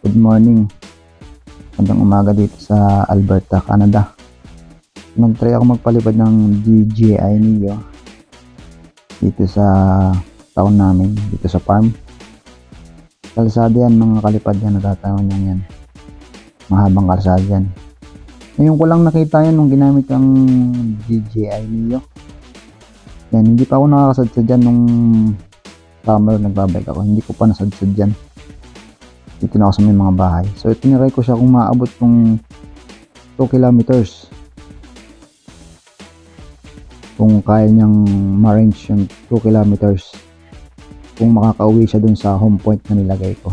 Good morning. Magandang umaga dito sa Alberta, Canada. Nag-try ako magpalipad ng DJI Neo dito sa town namin, dito sa farm. Kalsada yan mga kalipad yan, natatawan yan yan. Mahabang kalsada yan. Ngayon ko lang nakita yan nung ginamit ang DJI Neo. Yan, hindi pa ako nakakasadsa dyan nung summer nagbabike ako. Hindi ko pa nasadsa dyan. Dito na ako sa may mga bahay. So tiniray ko siya kung maabot yung 2 kilometers. Kung kaya niyang ma-range yung 2 kilometers. Kung makakauwi siya dun sa home point na nilagay ko.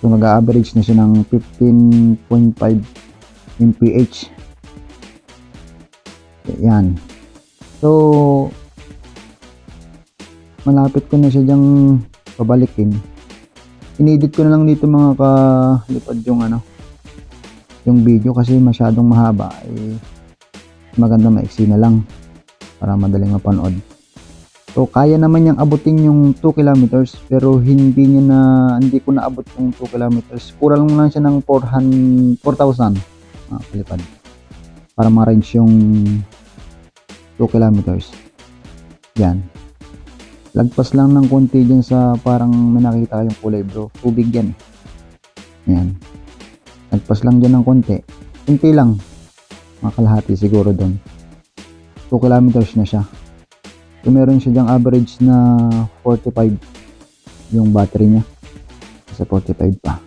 So nag-average na siya ng 15.5 mph. Yan. So malapit ko na siya dyang pabalikin. Inedit ko na lang dito mga kalipad yung video kasi masyadong mahaba, maganda maiksi na lang para madaling mapanood. So kaya naman niyang abutin yung 2 kilometers pero hindi ko naabot yung 2 kilometers. Kulang lang siya ng 4,000 mga kalipad para ma-range yung 2 kilometers. Yan. Lagpas lang ng konti dyan sa parang may nakita yung kulay bro. Tubig yan. Ayan. Lagpas lang dyan ng konti. Kunti lang. Mga kalahati siguro doon. 2 kilometers na siya. So meron siya dyang average na 45 yung battery niya. Sa 45 pa.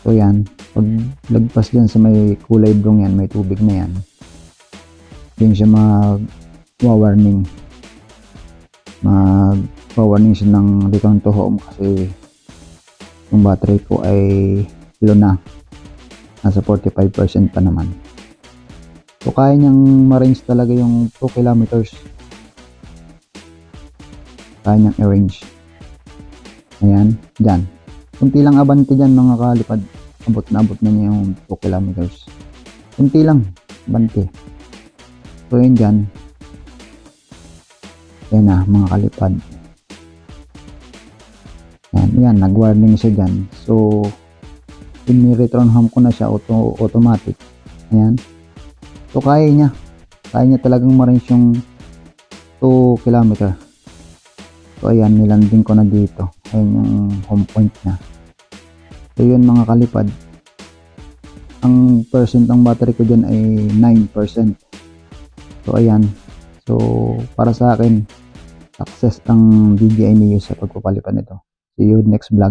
So yan. Pag lagpas dyan sa may kulay brong yan, may tubig na yan. Yun siya mag-warning. Mag-warning siya ng return to home kasi yung battery ko ay low na, nasa 45% pa naman. So kaya niyang ma-range talaga yung 2 kilometers, kaya niyang i-range. Ayan, dyan kunti lang abante dyan mga kalipad, abot na niya yung 2 kilometers, kunti lang abante. So yun dyan. Yan na mga kalipad. Yan, nag-warning siya dyan. So in-return home ko na siya automatic. Ayan. So kaya niya talagang ma-range yung 2 kilometer. So ayan, nilanding ko na dito. Ayan yung home point niya. So yun mga kalipad, ang percent ng battery ko dyan ay 9%. So ayan. So para sa akin, success ang DJI Neo sa pagpapalipad nito. See you next vlog.